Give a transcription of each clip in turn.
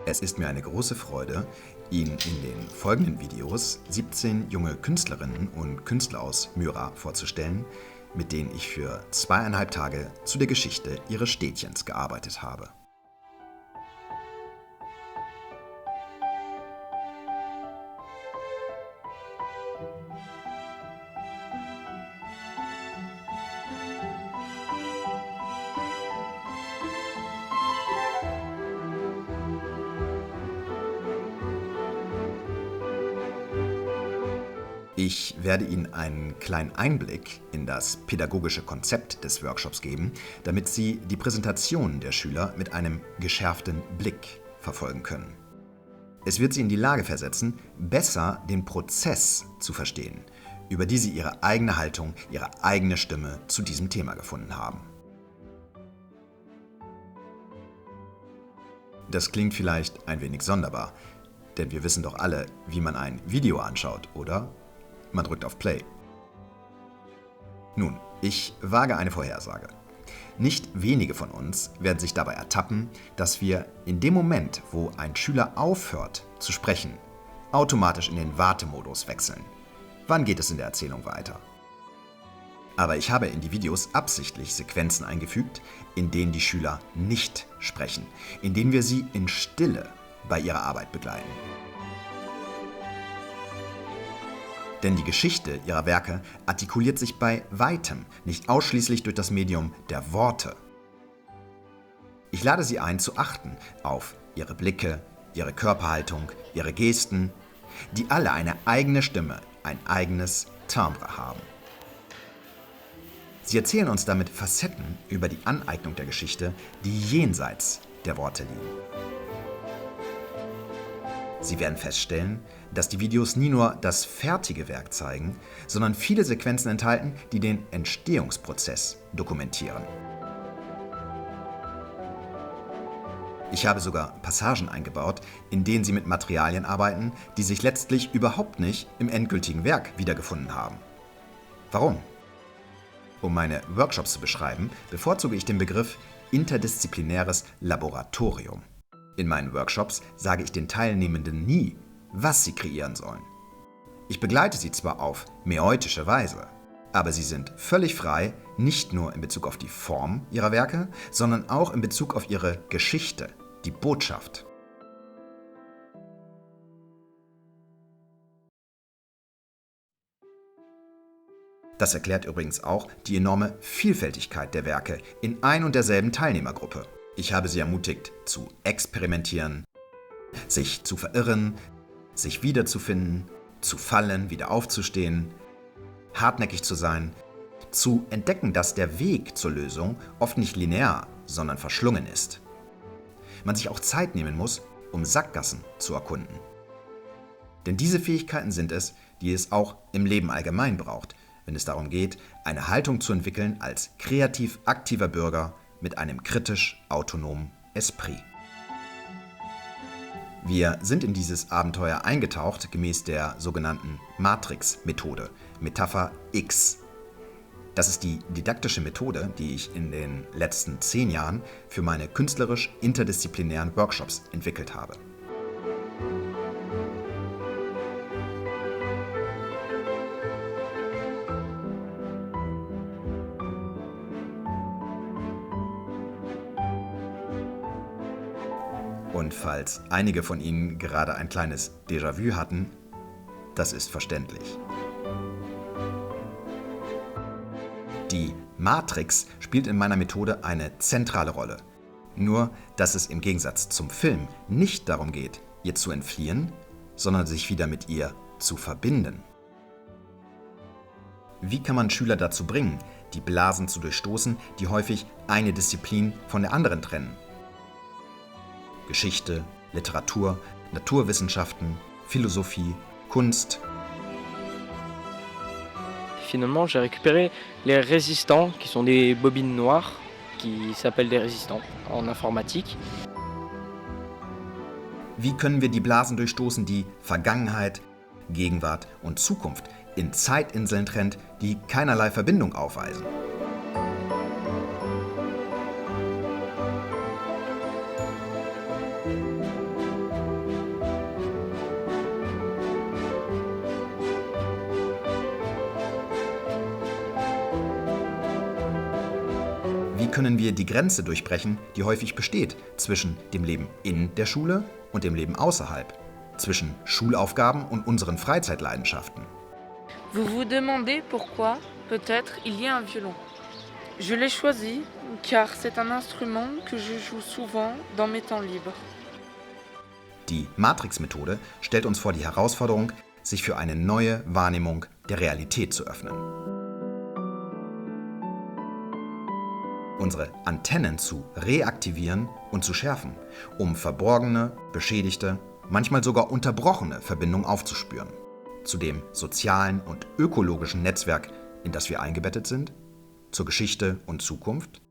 Es ist mir eine große Freude, Ihnen in den folgenden Videos 17 junge Künstlerinnen und Künstler aus Myra vorzustellen, mit denen ich für 2,5 Tage zu der Geschichte ihres Städtchens gearbeitet habe. Ich werde Ihnen einen kleinen Einblick in das pädagogische Konzept des Workshops geben, damit Sie die Präsentation der Schüler mit einem geschärften Blick verfolgen können. Es wird Sie in die Lage versetzen, besser den Prozess zu verstehen, über die Sie Ihre eigene Haltung, Ihre eigene Stimme zu diesem Thema gefunden haben. Das klingt vielleicht ein wenig sonderbar, denn wir wissen doch alle, wie man ein Video anschaut, oder? Man drückt auf Play. Nun, ich wage eine Vorhersage. Nicht wenige von uns werden sich dabei ertappen, dass wir in dem Moment, wo ein Schüler aufhört zu sprechen, automatisch in den Wartemodus wechseln. Wann geht es in der Erzählung weiter? Aber ich habe in die Videos absichtlich Sequenzen eingefügt, in denen die Schüler nicht sprechen, in denen wir sie in Stille bei ihrer Arbeit begleiten. Denn die Geschichte ihrer Werke artikuliert sich bei weitem nicht ausschließlich durch das Medium der Worte. Ich lade Sie ein, zu achten auf ihre Blicke, ihre Körperhaltung, ihre Gesten, die alle eine eigene Stimme, ein eigenes Timbre haben. Sie erzählen uns damit Facetten über die Aneignung der Geschichte, die jenseits der Worte liegen. Sie werden feststellen, dass die Videos nie nur das fertige Werk zeigen, sondern viele Sequenzen enthalten, die den Entstehungsprozess dokumentieren. Ich habe sogar Passagen eingebaut, in denen Sie mit Materialien arbeiten, die sich letztlich überhaupt nicht im endgültigen Werk wiedergefunden haben. Warum? Um meine Workshops zu beschreiben, bevorzuge ich den Begriff interdisziplinäres Laboratorium. In meinen Workshops sage ich den Teilnehmenden nie, was sie kreieren sollen. Ich begleite sie zwar auf mäeutische Weise, aber sie sind völlig frei, nicht nur in Bezug auf die Form ihrer Werke, sondern auch in Bezug auf ihre Geschichte, die Botschaft. Das erklärt übrigens auch die enorme Vielfältigkeit der Werke in ein und derselben Teilnehmergruppe. Ich habe sie ermutigt, zu experimentieren, sich zu verirren, sich wiederzufinden, zu fallen, wieder aufzustehen, hartnäckig zu sein, zu entdecken, dass der Weg zur Lösung oft nicht linear, sondern verschlungen ist. Man sich auch Zeit nehmen muss, um Sackgassen zu erkunden. Denn diese Fähigkeiten sind es, die es auch im Leben allgemein braucht, wenn es darum geht, eine Haltung zu entwickeln als kreativ aktiver Bürger mit einem kritisch autonomen Esprit. Wir sind in dieses Abenteuer eingetaucht gemäß der sogenannten Matrix-Methode, Metapher X. Das ist die didaktische Methode, die ich in den letzten 10 Jahren für meine künstlerisch interdisziplinären Workshops entwickelt habe. Und falls einige von Ihnen gerade ein kleines Déjà-vu hatten, das ist verständlich. Die Matrix spielt in meiner Methode eine zentrale Rolle. Nur, dass es im Gegensatz zum Film nicht darum geht, ihr zu entfliehen, sondern sich wieder mit ihr zu verbinden. Wie kann man Schüler dazu bringen, die Blasen zu durchstoßen, die häufig eine Disziplin von der anderen trennen? Geschichte, Literatur, Naturwissenschaften, Philosophie, Kunst. Finalement, j'ai récupéré les résistants, qui sont des bobines noires, qui s'appellent des résistants en informatique. Wie können wir die Blasen durchstoßen, die Vergangenheit, Gegenwart und Zukunft in Zeitinseln trennt, die keinerlei Verbindung aufweisen? können wir die Grenze durchbrechen, die häufig besteht zwischen dem Leben in der Schule und dem Leben außerhalb, zwischen Schulaufgaben und unseren Freizeitleidenschaften? Vous vous demandez pourquoi, peut-être, il y a un violon. Je l'ai choisi car c'est un instrument que je joue souvent dans mes temps libres. Die Matrix-Methode stellt uns vor die Herausforderung, sich für eine neue Wahrnehmung der Realität zu öffnen. Unsere Antennen zu reaktivieren und zu schärfen, um verborgene, beschädigte, manchmal sogar unterbrochene Verbindungen aufzuspüren. Zu dem sozialen und ökologischen Netzwerk, in das wir eingebettet sind, zur Geschichte und Zukunft,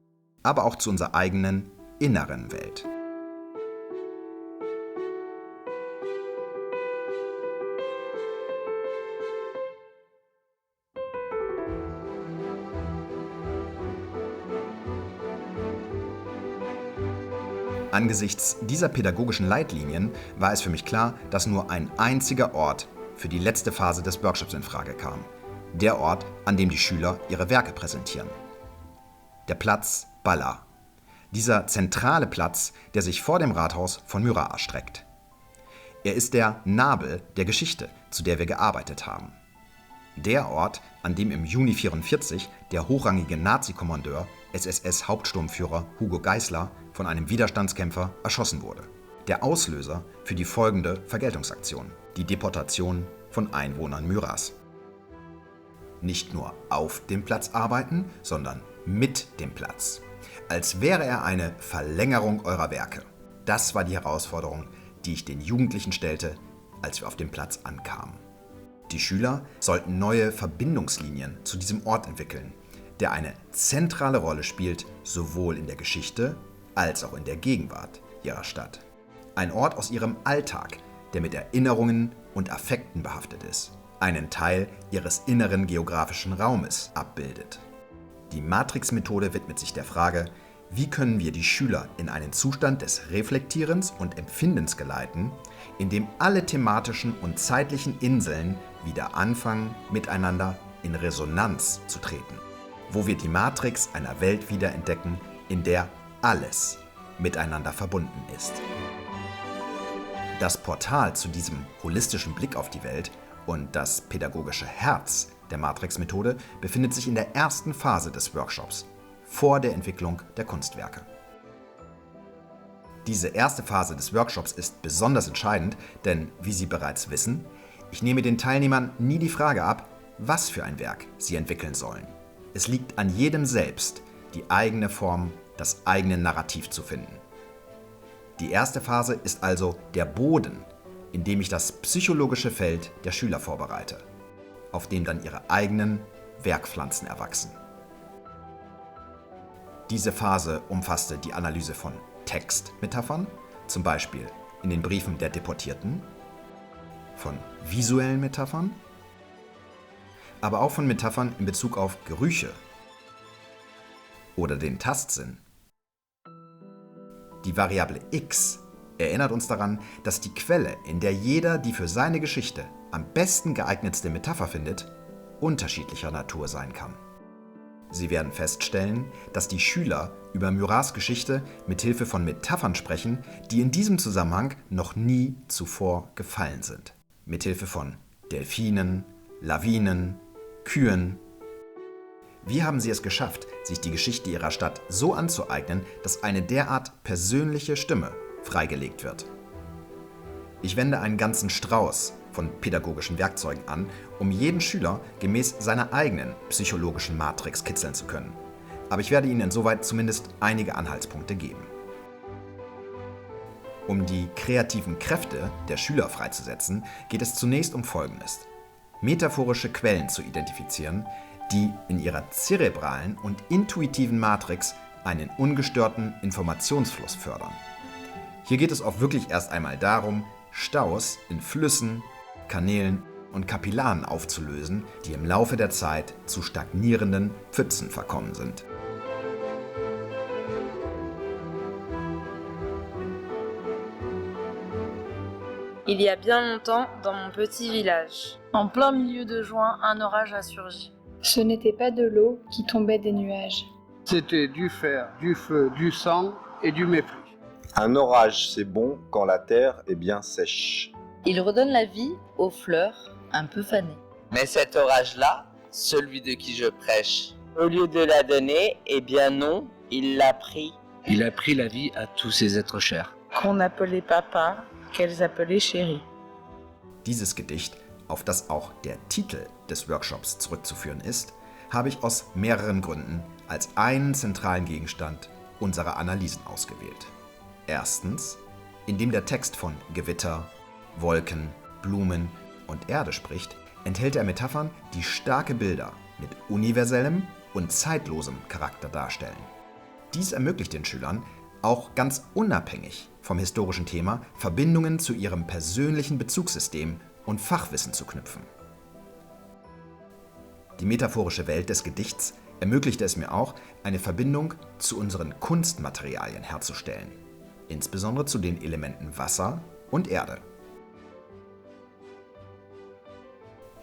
aber auch zu unserer eigenen inneren Welt. Angesichts dieser pädagogischen Leitlinien war es für mich klar, dass nur ein einziger Ort für die letzte Phase des Workshops in Frage kam. Der Ort, an dem die Schüler ihre Werke präsentieren. Der Platz Balla. Dieser zentrale Platz, der sich vor dem Rathaus von Myra erstreckt. Er ist der Nabel der Geschichte, zu der wir gearbeitet haben. Der Ort, an dem im Juni 1944 der hochrangige Nazi-Kommandeur, SSS-Hauptsturmführer Hugo Geisler, von einem Widerstandskämpfer erschossen wurde. Der Auslöser für die folgende Vergeltungsaktion, die Deportation von Einwohnern Myras. Nicht nur auf dem Platz arbeiten, sondern mit dem Platz. Als wäre er eine Verlängerung eurer Werke. Das war die Herausforderung, die ich den Jugendlichen stellte, als wir auf dem Platz ankamen. Die Schüler sollten neue Verbindungslinien zu diesem Ort entwickeln, der eine zentrale Rolle spielt, sowohl in der Geschichte als auch in der Gegenwart ihrer Stadt. Ein Ort aus ihrem Alltag, der mit Erinnerungen und Affekten behaftet ist, einen Teil ihres inneren geografischen Raumes abbildet. Die Matrix-Methode widmet sich der Frage, wie können wir die Schüler in einen Zustand des Reflektierens und Empfindens geleiten, in dem alle thematischen und zeitlichen Inseln wieder anfangen, miteinander in Resonanz zu treten, wo wir die Matrix einer Welt wiederentdecken, in der alles miteinander verbunden ist. Das Portal zu diesem holistischen Blick auf die Welt und das pädagogische Herz der Matrix-Methode befindet sich in der ersten Phase des Workshops, vor der Entwicklung der Kunstwerke. Diese erste Phase des Workshops ist besonders entscheidend, denn, wie Sie bereits wissen, ich nehme den Teilnehmern nie die Frage ab, was für ein Werk sie entwickeln sollen. Es liegt an jedem selbst, die eigene Form, das eigene Narrativ zu finden. Die erste Phase ist also der Boden, in dem ich das psychologische Feld der Schüler vorbereite, auf dem dann ihre eigenen Werkpflanzen erwachsen. Diese Phase umfasste die Analyse von Textmetaphern, zum Beispiel in den Briefen der Deportierten, von visuellen Metaphern, aber auch von Metaphern in Bezug auf Gerüche oder den Tastsinn. Die Variable x erinnert uns daran, dass die Quelle, in der jeder die für seine Geschichte am besten geeignetste Metapher findet, unterschiedlicher Natur sein kann. Sie werden feststellen, dass die Schüler über Myras Geschichte mit Hilfe von Metaphern sprechen, die in diesem Zusammenhang noch nie zuvor gefallen sind. Mit Hilfe von Delfinen, Lawinen, Kühen. Wie haben sie es geschafft, sich die Geschichte ihrer Stadt so anzueignen, dass eine derart persönliche Stimme freigelegt wird? Ich wende einen ganzen Strauß von pädagogischen Werkzeugen an, um jeden Schüler gemäß seiner eigenen psychologischen Matrix kitzeln zu können. Aber ich werde Ihnen insoweit zumindest einige Anhaltspunkte geben. Um die kreativen Kräfte der Schüler freizusetzen, geht es zunächst um Folgendes: metaphorische Quellen zu identifizieren, die in ihrer zerebralen und intuitiven Matrix einen ungestörten Informationsfluss fördern. Hier geht es auch wirklich erst einmal darum, Staus in Flüssen, Kanälen und Kapillaren aufzulösen, die im Laufe der Zeit zu stagnierenden Pfützen verkommen sind. Il y a bien longtemps, dans mon petit village. En plein milieu de juin, un orage a surgi. Ce n'était pas de l'eau qui tombait des nuages. C'était du fer, du feu, du sang et du mépris. Un orage, c'est bon quand la terre est bien sèche. Il redonne la vie aux fleurs un peu fanées. Mais cet orage-là, celui de qui je prêche, au lieu de la donner, eh bien non, il l'a pris. Il a pris la vie à tous ces êtres chers. Qu'on appelait Papa, qu'elles appelaient Chéri. Dieses Gedicht, auf das auch der Titel des Workshops zurückzuführen ist, habe ich aus mehreren Gründen als einen zentralen Gegenstand unserer Analysen ausgewählt. Erstens, indem der Text von Gewitter, Wolken, Blumen und Erde spricht, enthält er Metaphern, die starke Bilder mit universellem und zeitlosem Charakter darstellen. Dies ermöglicht den Schülern, auch ganz unabhängig vom historischen Thema, Verbindungen zu ihrem persönlichen Bezugssystem und Fachwissen zu knüpfen. Die metaphorische Welt des Gedichts ermöglichte es mir auch, eine Verbindung zu unseren Kunstmaterialien herzustellen, insbesondere zu den Elementen Wasser und Erde.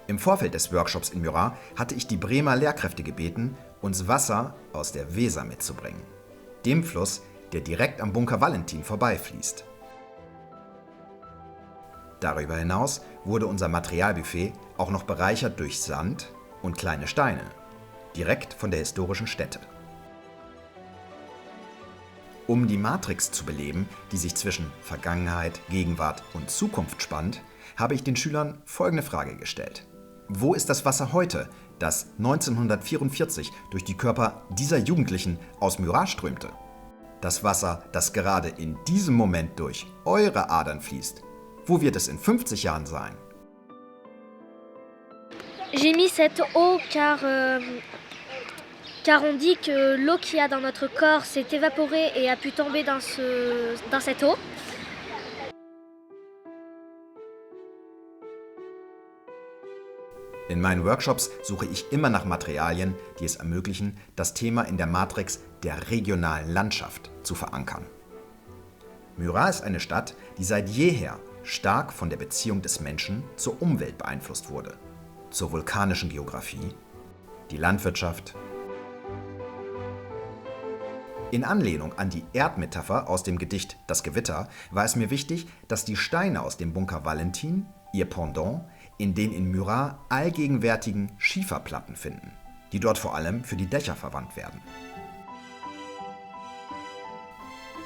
Im Vorfeld des Workshops in Murat hatte ich die Bremer Lehrkräfte gebeten, uns Wasser aus der Weser mitzubringen, dem Fluss, der direkt am Bunker Valentin vorbeifließt. Darüber hinaus wurde unser Materialbuffet auch noch bereichert durch Sand und kleine Steine, direkt von der historischen Stätte. Um die Matrix zu beleben, die sich zwischen Vergangenheit, Gegenwart und Zukunft spannt, habe ich den Schülern folgende Frage gestellt. Wo ist das Wasser heute, das 1944 durch die Körper dieser Jugendlichen aus Murat strömte? Das Wasser, das gerade in diesem Moment durch eure Adern fließt. Wo wird es in 50 Jahren sein? J'ai mis cette eau car on dit que l'eau qu'il y a dans notre corps s'est évaporée et a pu tomber dans cette eau. In meinen Workshops suche ich immer nach Materialien, die es ermöglichen, das Thema in der Matrix der regionalen Landschaft zu verankern. Murat ist eine Stadt, die seit jeher stark von der Beziehung des Menschen zur Umwelt beeinflusst wurde, zur vulkanischen Geografie, die Landwirtschaft. In Anlehnung an die Erdmetapher aus dem Gedicht Das Gewitter war es mir wichtig, dass die Steine aus dem Bunker Valentin, ihr Pendant, in den in Murat allgegenwärtigen Schieferplatten finden, die dort vor allem für die Dächer verwandt werden.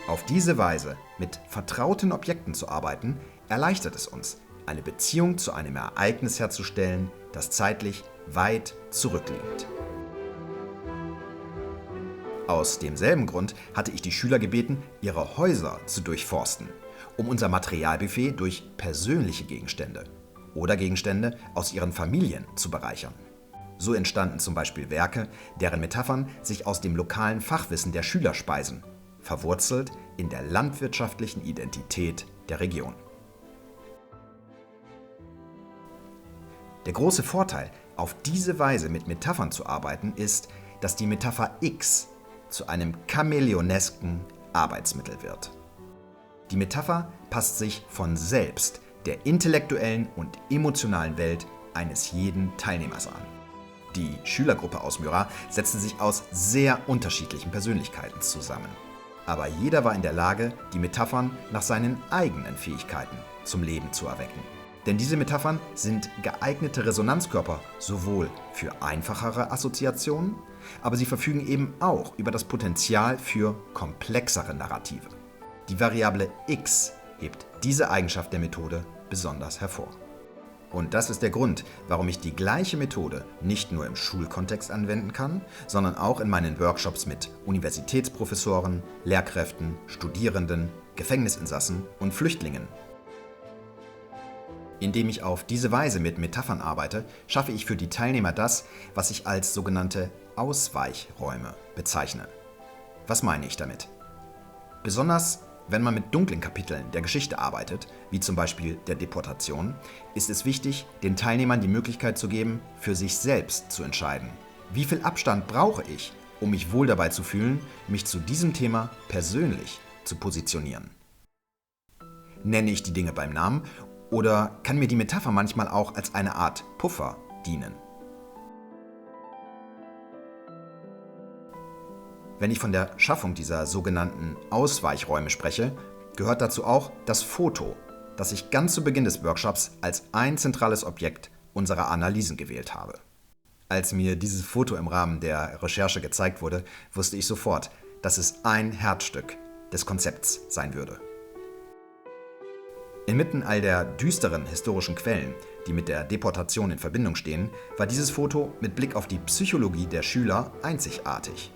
Auf diese Weise mit vertrauten Objekten zu arbeiten, erleichtert es uns, eine Beziehung zu einem Ereignis herzustellen, das zeitlich weit zurückliegt. Aus demselben Grund hatte ich die Schüler gebeten, ihre Häuser zu durchforsten, um unser Materialbuffet durch persönliche Gegenstände oder Gegenstände aus ihren Familien zu bereichern. So entstanden zum Beispiel Werke, deren Metaphern sich aus dem lokalen Fachwissen der Schüler speisen, verwurzelt in der landwirtschaftlichen Identität der Region. Der große Vorteil, auf diese Weise mit Metaphern zu arbeiten, ist, dass die Metapher X zu einem chamäleonesken Arbeitsmittel wird. Die Metapher passt sich von selbst der intellektuellen und emotionalen Welt eines jeden Teilnehmers an. Die Schülergruppe aus Murat setzte sich aus sehr unterschiedlichen Persönlichkeiten zusammen. Aber jeder war in der Lage, die Metaphern nach seinen eigenen Fähigkeiten zum Leben zu erwecken. Denn diese Metaphern sind geeignete Resonanzkörper sowohl für einfachere Assoziationen, aber sie verfügen eben auch über das Potenzial für komplexere Narrative. Die Variable X hebt diese Eigenschaft der Methode besonders hervor. Und das ist der Grund, warum ich die gleiche Methode nicht nur im Schulkontext anwenden kann, sondern auch in meinen Workshops mit Universitätsprofessoren, Lehrkräften, Studierenden, Gefängnisinsassen und Flüchtlingen. Indem ich auf diese Weise mit Metaphern arbeite, schaffe ich für die Teilnehmer das, was ich als sogenannte Ausweichräume bezeichne. Was meine ich damit? Besonders wenn man mit dunklen Kapiteln der Geschichte arbeitet, wie zum Beispiel der Deportation, ist es wichtig, den Teilnehmern die Möglichkeit zu geben, für sich selbst zu entscheiden. Wie viel Abstand brauche ich, um mich wohl dabei zu fühlen, mich zu diesem Thema persönlich zu positionieren? Nenne ich die Dinge beim Namen oder kann mir die Metapher manchmal auch als eine Art Puffer dienen? Wenn ich von der Schaffung dieser sogenannten Ausweichräume spreche, gehört dazu auch das Foto, das ich ganz zu Beginn des Workshops als ein zentrales Objekt unserer Analysen gewählt habe. Als mir dieses Foto im Rahmen der Recherche gezeigt wurde, wusste ich sofort, dass es ein Herzstück des Konzepts sein würde. Inmitten all der düsteren historischen Quellen, die mit der Deportation in Verbindung stehen, war dieses Foto mit Blick auf die Psychologie der Schüler einzigartig.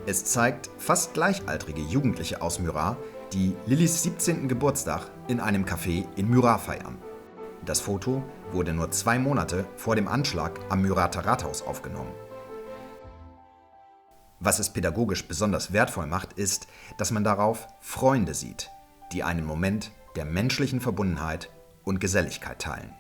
Es zeigt fast gleichaltrige Jugendliche aus Murat, die Lillys 17. Geburtstag in einem Café in Murat feiern. Das Foto wurde nur 2 Monate vor dem Anschlag am Murater Rathaus aufgenommen. Was es pädagogisch besonders wertvoll macht, ist, dass man darauf Freunde sieht, die einen Moment der menschlichen Verbundenheit und Geselligkeit teilen.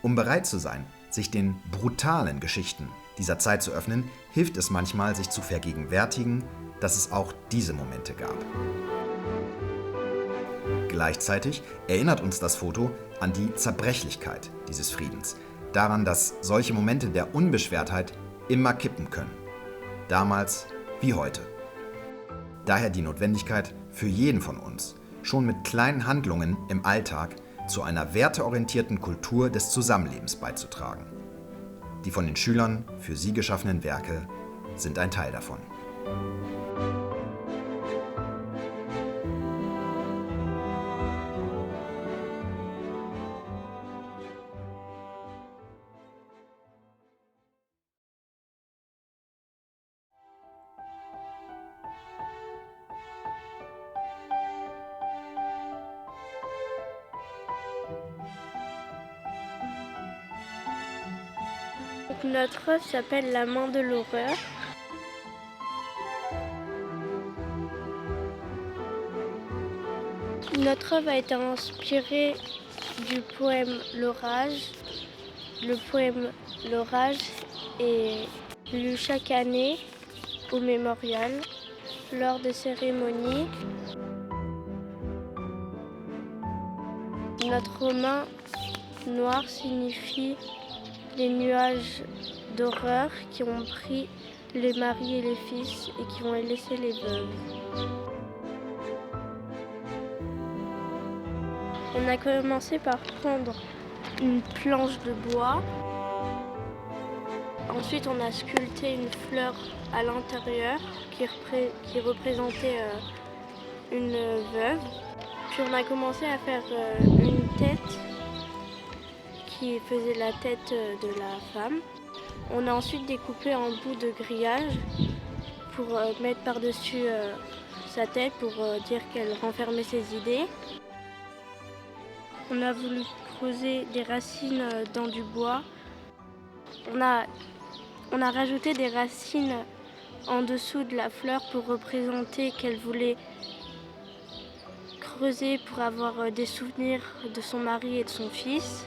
Um bereit zu sein, sich den brutalen Geschichten dieser Zeit zu öffnen, hilft es manchmal, sich zu vergegenwärtigen, dass es auch diese Momente gab. Gleichzeitig erinnert uns das Foto an die Zerbrechlichkeit dieses Friedens, daran, dass solche Momente der Unbeschwertheit immer kippen können, damals wie heute. Daher die Notwendigkeit für jeden von uns, schon mit kleinen Handlungen im Alltag zu einer werteorientierten Kultur des Zusammenlebens beizutragen. Die von den Schülern für sie geschaffenen Werke sind ein Teil davon. Notre œuvre s'appelle La main de l'horreur. Notre œuvre a été inspirée du poème L'orage. Le poème L'orage est lu chaque année au mémorial lors des cérémonies. Notre main noire signifie les nuages d'horreur qui ont pris les maris et les fils et qui ont laissé les veuves. On a commencé par prendre une planche de bois. Ensuite, on a sculpté une fleur à l'intérieur qui représentait une veuve. Puis on a commencé à faire une tête qui faisait la tête de la femme. On a ensuite découpé en bouts de grillage pour mettre par-dessus sa tête pour dire qu'elle renfermait ses idées. On a voulu creuser des racines dans du bois. On a rajouté des racines en dessous de la fleur pour représenter qu'elle voulait creuser pour avoir des souvenirs de son mari et de son fils.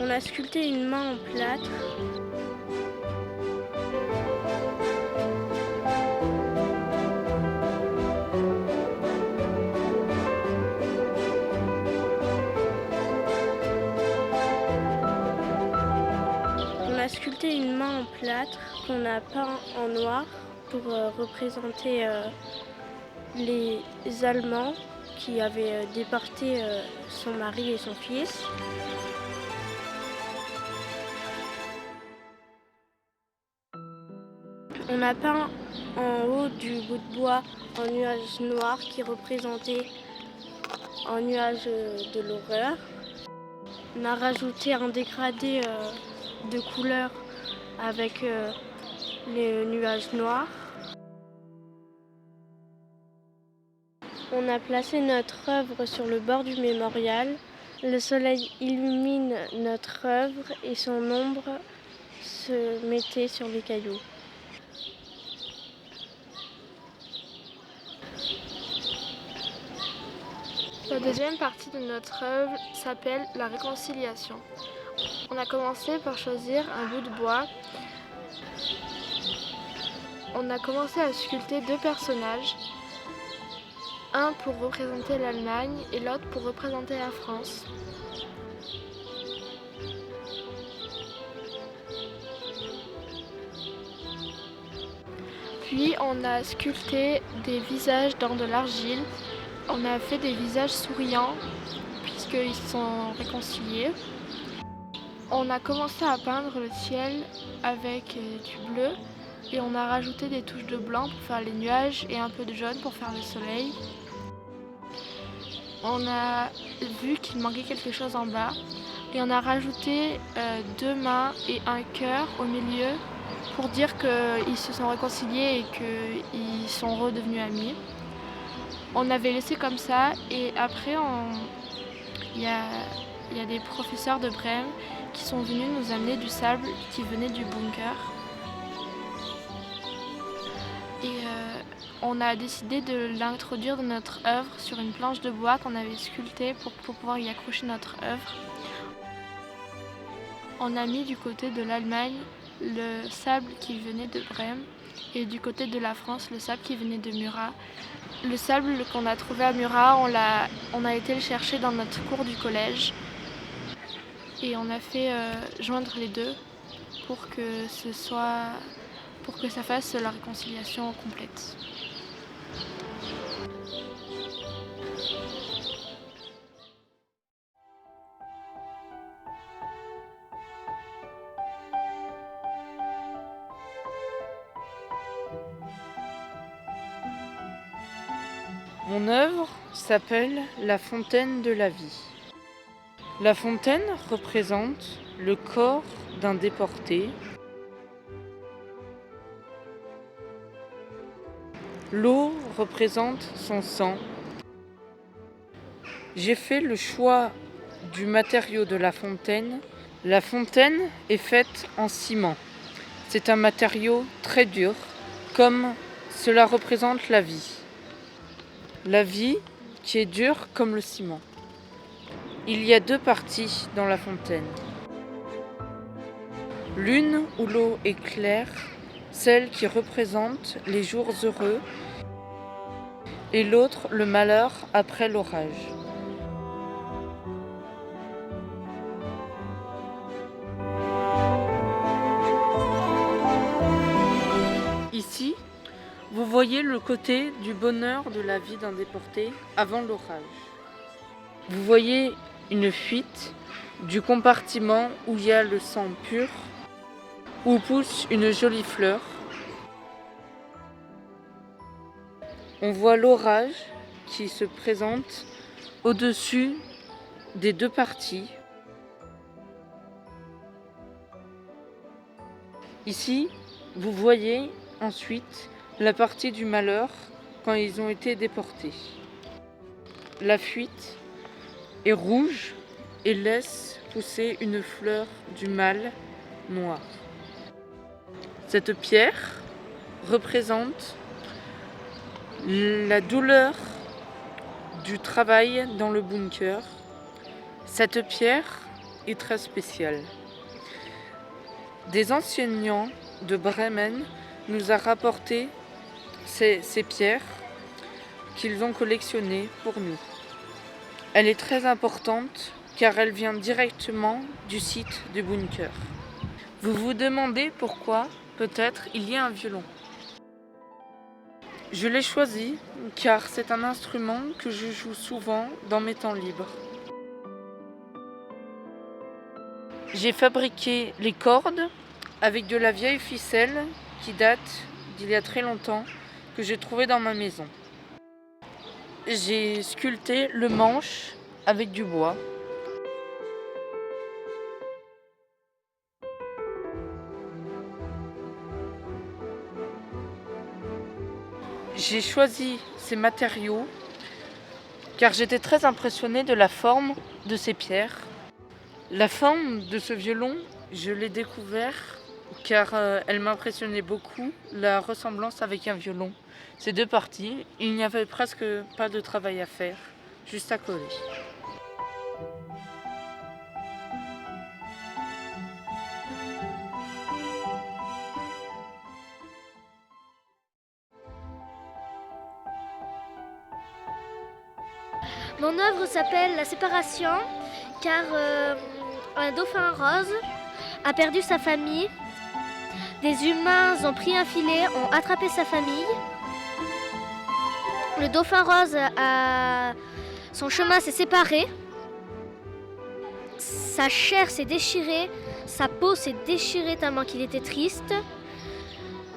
On a sculpté une main en plâtre. On a sculpté une main en plâtre qu'on a peint en noir pour représenter les Allemands qui avaient déporté son mari et son fils. On a peint en haut du bout de bois un nuage noir qui représentait un nuage de l'horreur. On a rajouté un dégradé de couleurs avec les nuages noirs. On a placé notre œuvre sur le bord du mémorial. Le soleil illumine notre œuvre et son ombre se mettait sur les cailloux. La deuxième partie de notre œuvre s'appelle la réconciliation. On a commencé par choisir un bout de bois. On a commencé à sculpter 2 personnages, un pour représenter l'Allemagne et l'autre pour représenter la France. Puis on a sculpté des visages dans de l'argile. On a fait des visages souriants puisqu'ils sont réconciliés. On a commencé à peindre le ciel avec du bleu et on a rajouté des touches de blanc pour faire les nuages et un peu de jaune pour faire le soleil. On a vu qu'il manquait quelque chose en bas et on a rajouté 2 mains et un cœur au milieu pour dire qu'ils se sont réconciliés et qu'ils sont redevenus amis. On avait laissé comme ça et après il y a des professeurs de Brême qui sont venus nous amener du sable qui venait du bunker. Et on a décidé de l'introduire dans notre œuvre sur une planche de bois qu'on avait sculptée pour pouvoir y accrocher notre œuvre. On a mis du côté de l'Allemagne le sable qui venait de Brême et du côté de la France le sable qui venait de Murat. Le sable qu'on a trouvé à Murat, on a été le chercher dans notre cour du collège et on a fait joindre les deux pour que ça fasse la réconciliation complète. Mon œuvre s'appelle La fontaine de la vie. La fontaine représente le corps d'un déporté. L'eau représente son sang. J'ai fait le choix du matériau de la fontaine. La fontaine est faite en ciment. C'est un matériau très dur, comme cela représente la vie. La vie qui est dure comme le ciment. Il y a 2 parties dans la fontaine. L'une où l'eau est claire, celle qui représente les jours heureux, et l'autre le malheur après l'orage. Ici, vous voyez le côté du bonheur de la vie d'un déporté avant l'orage. Vous voyez une fuite du compartiment où il y a le sang pur, où pousse une jolie fleur. On voit l'orage qui se présente au-dessus des 2 parties. Ici, vous voyez ensuite la partie du malheur quand ils ont été déportés. La fuite est rouge et laisse pousser une fleur du mal noire. Cette pierre représente la douleur du travail dans le bunker. Cette pierre est très spéciale. Des enseignants de Bremen nous ont rapporté ces pierres qu'ils ont collectionnées pour nous. Elle est très importante car elle vient directement du site du bunker. Vous vous demandez pourquoi peut-être il y a un violon. Je l'ai choisi car c'est un instrument que je joue souvent dans mes temps libres. J'ai fabriqué les cordes avec de la vieille ficelle qui date d'il y a très longtemps que j'ai trouvée dans ma maison. J'ai sculpté le manche avec du bois. J'ai choisi ces matériaux car j'étais très impressionnée de la forme de ces pierres. La forme de ce violon, je l'ai découvert car elle m'impressionnait beaucoup, la ressemblance avec un violon. Ces 2 parties, il n'y avait presque pas de travail à faire, juste à coller. Mon œuvre s'appelle La séparation, car un dauphin rose a perdu sa famille. Des humains ont pris un filet, ont attrapé sa famille. Le dauphin rose, son chemin s'est séparé. Sa chair s'est déchirée, sa peau s'est déchirée tellement qu'il était triste.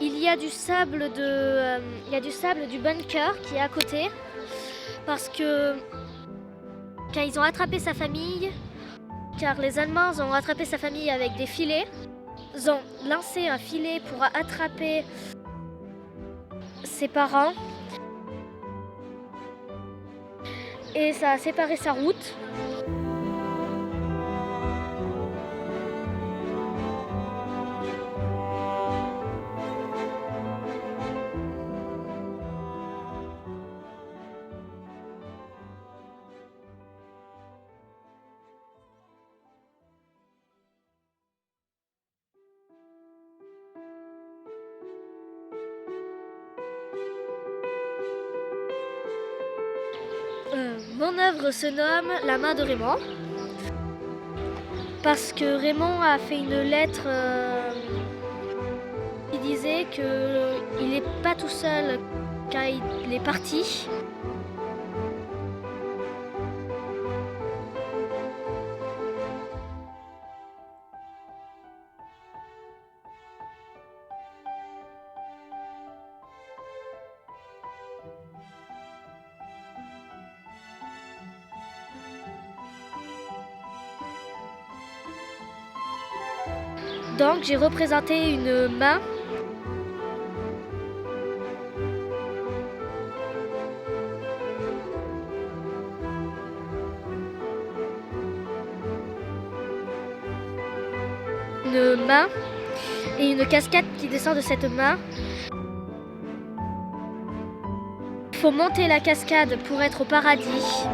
Il y a du sable du bunker qui est à côté. Parce que quand ils ont attrapé sa famille, car les Allemands ont attrapé sa famille avec des filets, ils ont lancé un filet pour attraper ses parents. Et ça a séparé sa route. Mon œuvre se nomme La main de Raymond parce que Raymond a fait une lettre qui disait qu'il n'est pas tout seul quand il est parti. Donc j'ai représenté une main. Une main et une cascade qui descend de cette main. Il faut monter la cascade pour être au paradis.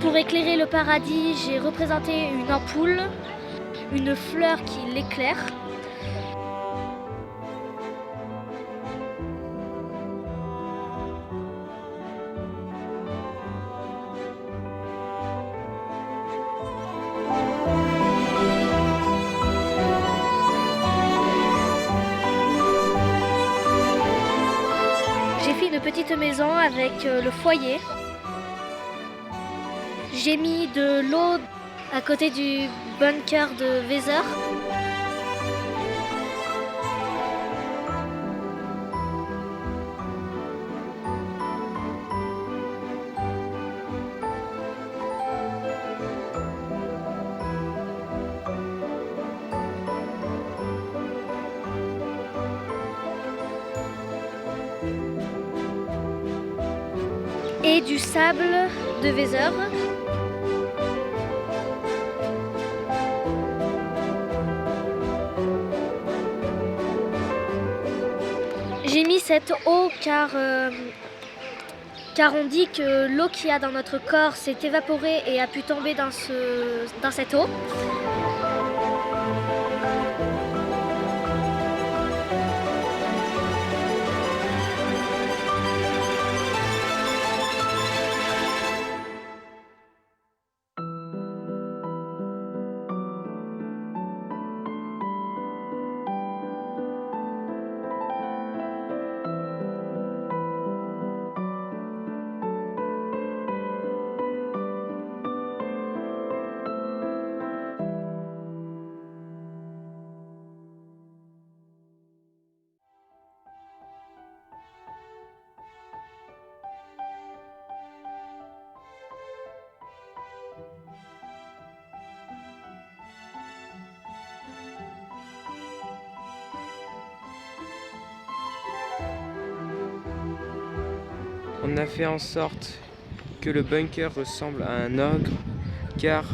Pour éclairer le paradis, j'ai représenté une ampoule, une fleur qui l'éclaire. J'ai fait une petite maison avec le foyer. J'ai mis de l'eau à côté du bunker de Weser. Et du sable de Weser. J'ai mis cette eau car on dit que l'eau qu'il y a dans notre corps s'est évaporée et a pu tomber dans cette eau. On a fait en sorte que le bunker ressemble à un ogre car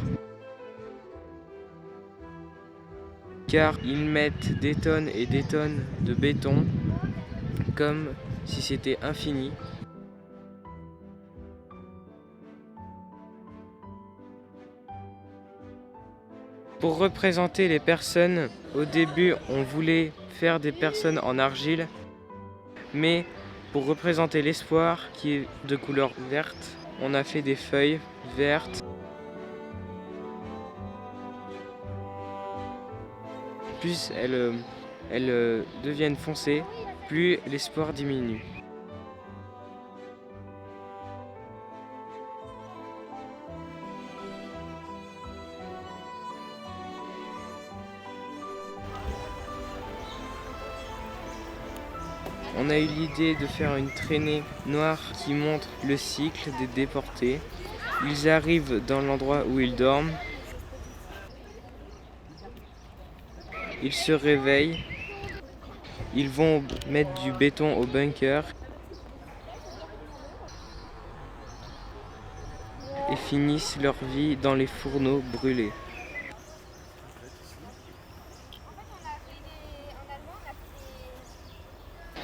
ils mettent des tonnes et des tonnes de béton comme si c'était infini. Pour représenter les personnes, au début on voulait faire des personnes en argile, mais pour représenter l'espoir qui est de couleur verte, On a fait des feuilles vertes. Plus elles deviennent foncées, plus l'espoir diminue. On a eu l'idée de faire une traînée noire qui montre le cycle des déportés. Ils arrivent dans l'endroit où ils dorment. Ils se réveillent. Ils vont mettre du béton au bunker. Et finissent leur vie dans les fourneaux brûlés.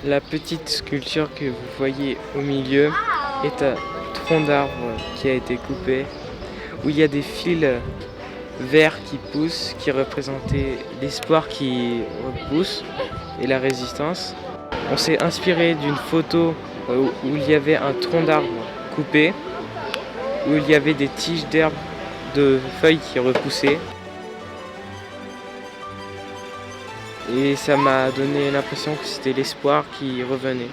La petite sculpture que vous voyez au milieu est un tronc d'arbre qui a été coupé, où il y a des fils verts qui poussent, qui représentaient l'espoir qui repousse et la résistance. On s'est inspiré d'une photo où il y avait un tronc d'arbre coupé, où il y avait des tiges d'herbe de feuilles qui repoussaient. Et ça m'a donné l'impression que c'était l'espoir qui revenait.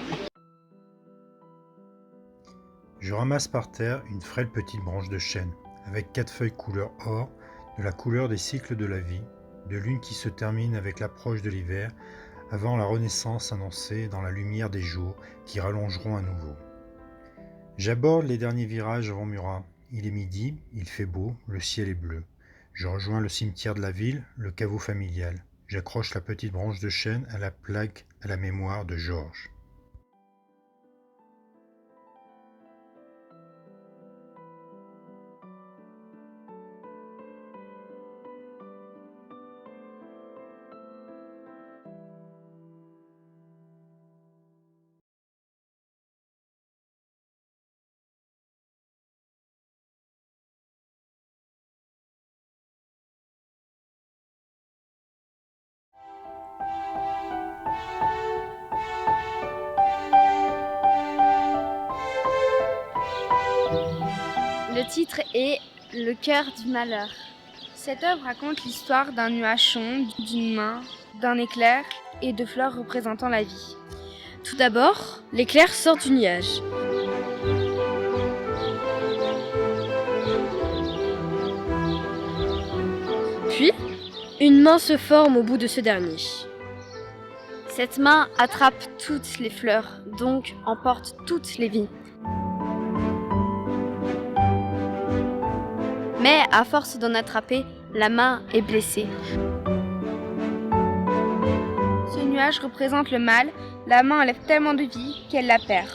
Je ramasse par terre une frêle petite branche de chêne, avec 4 feuilles couleur or, de la couleur des cycles de la vie, de l'une qui se termine avec l'approche de l'hiver, avant la renaissance annoncée dans la lumière des jours qui rallongeront à nouveau. J'aborde les derniers virages avant Murat. Il est midi, il fait beau, le ciel est bleu. Je rejoins le cimetière de la ville, le caveau familial. J'accroche la petite branche de chêne à la plaque à la mémoire de Georges. Le titre est Le cœur du malheur. Cette œuvre raconte l'histoire d'un nuachon, d'une main, d'un éclair et de fleurs représentant la vie. Tout d'abord, l'éclair sort du nuage. Puis, une main se forme au bout de ce dernier. Cette main attrape toutes les fleurs, donc emporte toutes les vies. Mais à force d'en attraper, la main est blessée. Ce nuage représente le mal, la main enlève tellement de vie qu'elle la perd.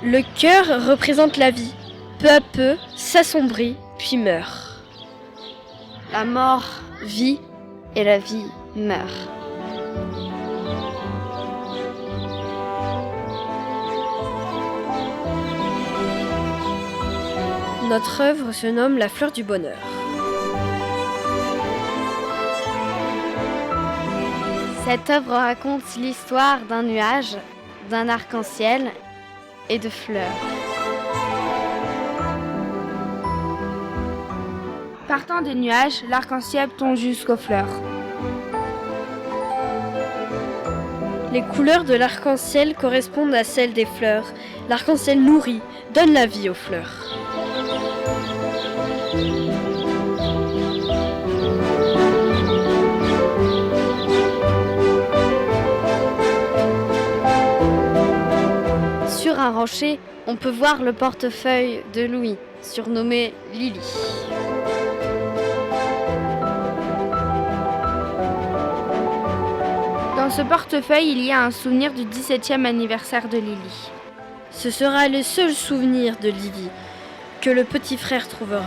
Le cœur représente la vie, peu à peu s'assombrit puis meurt. La mort vit et la vie meurt. Notre œuvre se nomme La fleur du bonheur. Cette œuvre raconte l'histoire d'un nuage, d'un arc-en-ciel et de fleurs. Partant des nuages, l'arc-en-ciel tombe jusqu'aux fleurs. Les couleurs de l'arc-en-ciel correspondent à celles des fleurs. L'arc-en-ciel nourrit, donne la vie aux fleurs. Sur un rocher, on peut voir le portefeuille de Louis, surnommé Lily. Dans ce portefeuille, il y a un souvenir du 17e anniversaire de Lily. Ce sera le seul souvenir de Lily que le petit frère trouvera.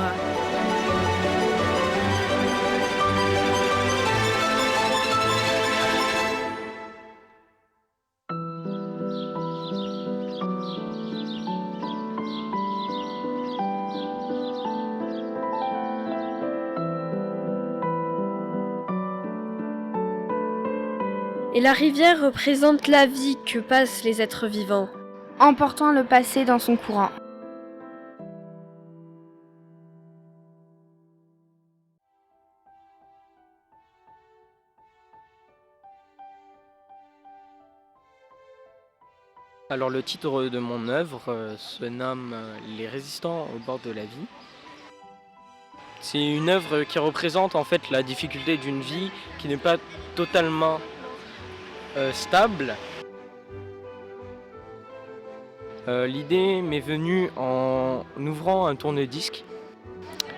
Et la rivière représente la vie que passent les êtres vivants, emportant le passé dans son courant. Alors le titre de mon œuvre se nomme Les résistants au bord de la vie. C'est une œuvre qui représente en fait la difficulté d'une vie qui n'est pas totalement stable. L'idée m'est venue en ouvrant un tourne-disque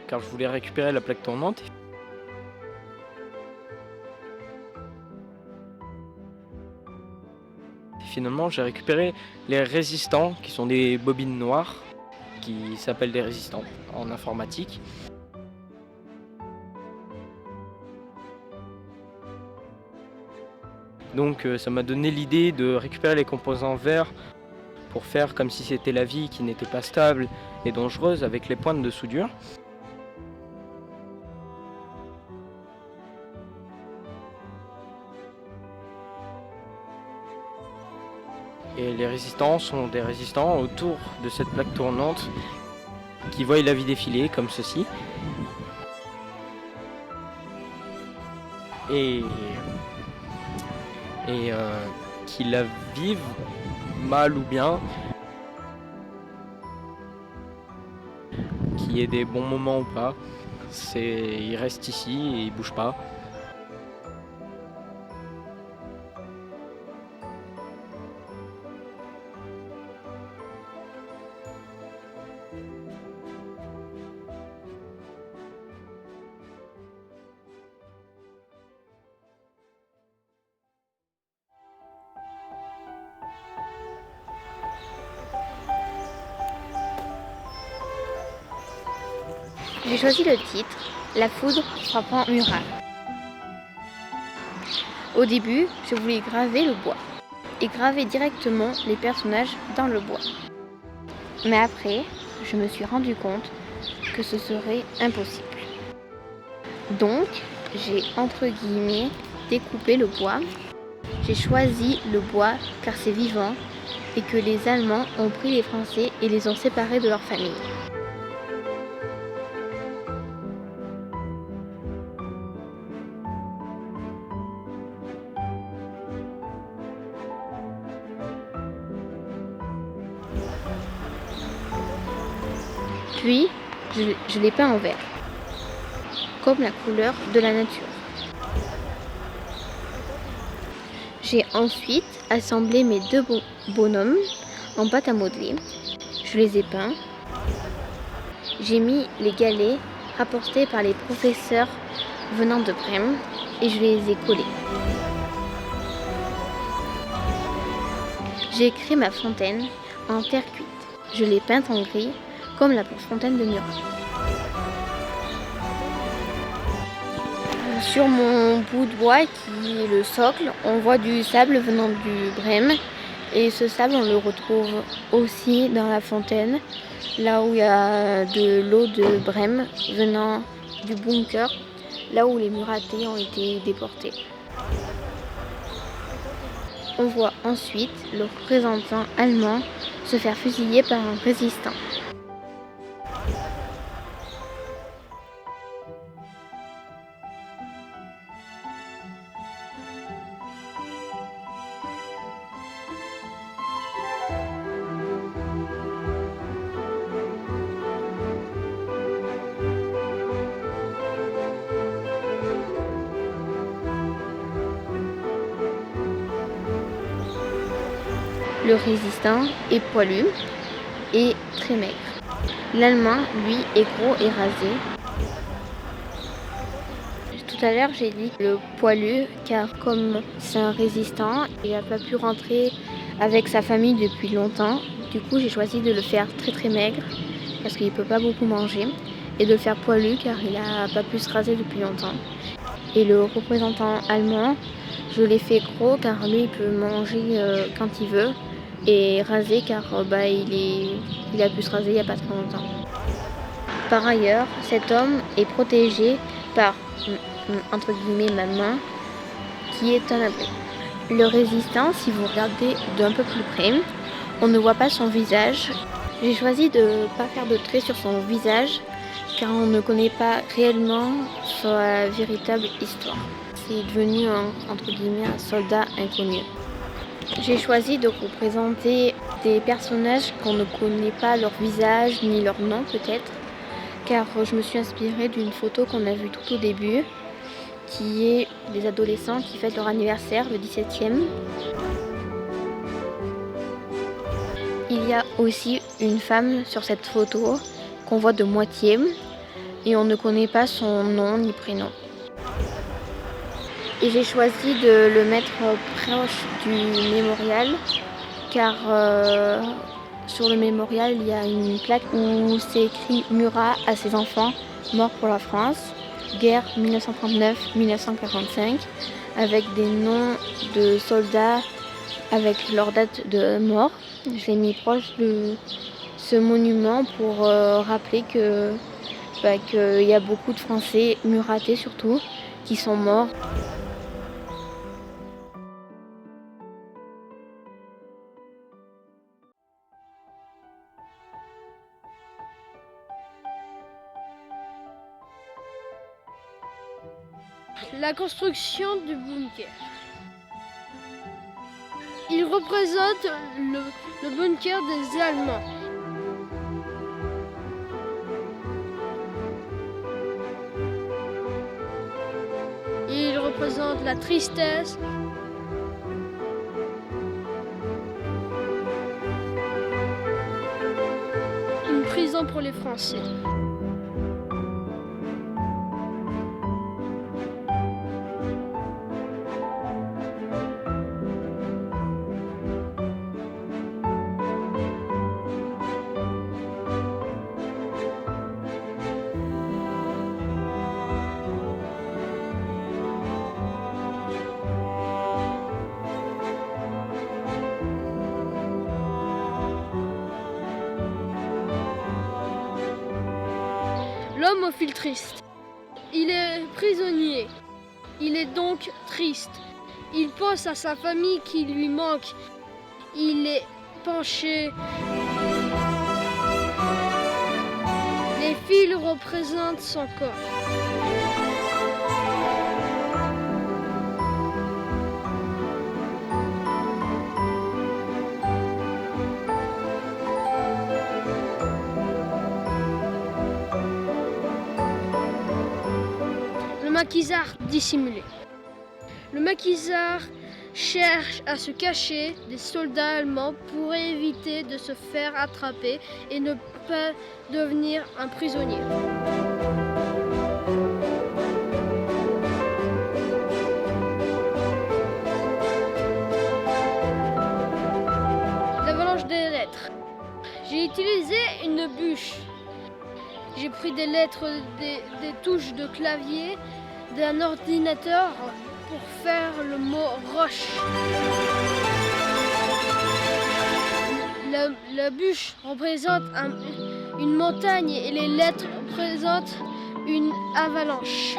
car je voulais récupérer la plaque tournante. Finalement, j'ai récupéré les résistants, qui sont des bobines noires, qui s'appellent des résistants en informatique. Donc ça m'a donné l'idée de récupérer les composants verts pour faire comme si c'était la vie qui n'était pas stable et dangereuse avec les pointes de soudure. Et les résistants sont des résistants autour de cette plaque tournante qui voient la vie défiler comme ceci. Et qui la vivent mal ou bien, qu'il y ait des bons moments ou pas, ils restent ici et ils bougent pas. J'ai choisi le titre « La foudre frappant Murat ». Au début, je voulais graver le bois et graver directement les personnages dans le bois. Mais après, je me suis rendu compte que ce serait impossible. Donc, j'ai entre guillemets découpé le bois. J'ai choisi le bois car c'est vivant et que les Allemands ont pris les Français et les ont séparés de leur famille. Puis, je l'ai peint en vert, comme la couleur de la nature. J'ai ensuite assemblé mes deux bonhommes en pâte à modeler. Je les ai peints. J'ai mis les galets rapportés par les professeurs venant de Brême et je les ai collés. J'ai créé ma fontaine en terre cuite. Je l'ai peinte en gris comme la fontaine de Murat. Sur mon bout de bois qui est le socle, on voit du sable venant du Brême et ce sable on le retrouve aussi dans la fontaine, là où il y a de l'eau de Brême venant du bunker, là où les Muratais ont été déportés. On voit ensuite le représentant allemand se faire fusiller par un résistant. Le résistant est poilu et très maigre. L'allemand, lui, est gros et rasé. Tout à l'heure, j'ai dit le poilu, car comme c'est un résistant, il n'a pas pu rentrer avec sa famille depuis longtemps. Du coup, j'ai choisi de le faire très très maigre, parce qu'il ne peut pas beaucoup manger, et de le faire poilu, car il n'a pas pu se raser depuis longtemps. Et le représentant allemand, je l'ai fait gros, car lui, il peut manger quand il veut, et rasé car il a pu se raser il n'y a pas très longtemps. Par ailleurs, cet homme est protégé par, entre guillemets, ma main, qui est un abri. Le résistant, si vous regardez d'un peu plus près, on ne voit pas son visage. J'ai choisi de ne pas faire de traits sur son visage, car on ne connaît pas réellement sa véritable histoire. C'est devenu, entre guillemets, un soldat inconnu. J'ai choisi de représenter des personnages qu'on ne connaît pas leur visage ni leur nom peut-être, car je me suis inspirée d'une photo qu'on a vue tout au début, qui est des adolescents qui fêtent leur anniversaire, le 17e. Il y a aussi une femme sur cette photo qu'on voit de moitié et on ne connaît pas son nom ni prénom. Et j'ai choisi de le mettre proche du mémorial car sur le mémorial il y a une plaque où c'est écrit Murat à ses enfants morts pour la France, guerre 1939-1945, avec des noms de soldats avec leur date de mort. Je l'ai mis proche de ce monument pour rappeler qu'il y a beaucoup de Français, muratés surtout, qui sont morts. La construction du bunker. Il représente le bunker des Allemands. Il représente la tristesse. Une prison pour les Français. L'homme au fil triste. Il est prisonnier. Il est donc triste. Il pense à sa famille qui lui manque. Il est penché. Les fils représentent son corps. Le maquisard dissimulé. Le maquisard cherche à se cacher des soldats allemands pour éviter de se faire attraper et ne pas devenir un prisonnier. L'avalanche des lettres. J'ai utilisé une bûche. J'ai pris des lettres, des touches de clavier, d'un ordinateur pour faire le mot roche. La bûche représente une montagne et les lettres représentent une avalanche.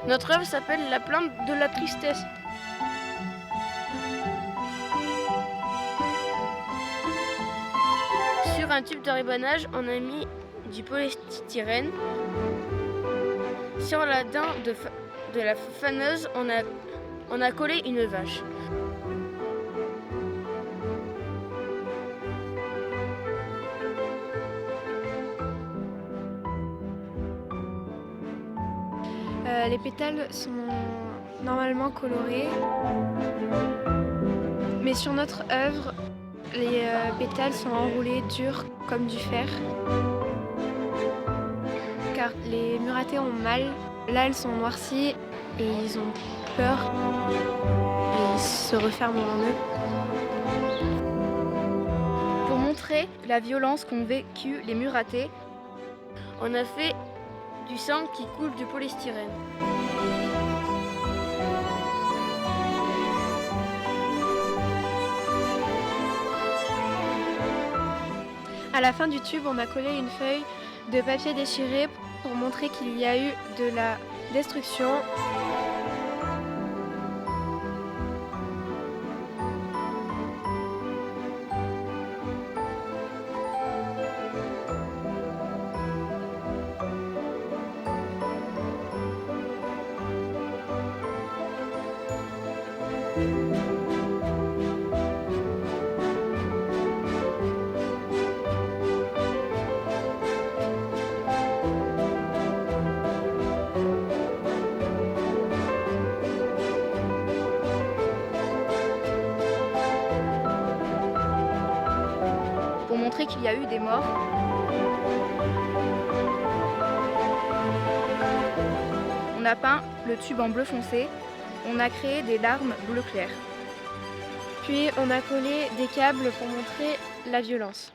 Notre œuvre s'appelle La plainte de la tristesse. Sur un tube de ribannage, on a mis du polystyrène. Sur la dent de la faneuse, on a collé une vache. Les pétales sont normalement colorés, mais sur notre œuvre, les pétales sont enroulés durs comme du fer, car les muratés ont mal. Là, elles sont noircies et ils ont peur et ils se referment en eux. Pour montrer la violence qu'ont vécu les muratés, On a fait du sang qui coule du polystyrène. À la fin du tube, on a collé une feuille de papier déchiré pour montrer qu'il y a eu de la destruction. Pour montrer qu'il y a eu des morts. On a peint le tube en bleu foncé. On a créé des larmes bleu clair. Puis on a collé des câbles pour montrer la violence.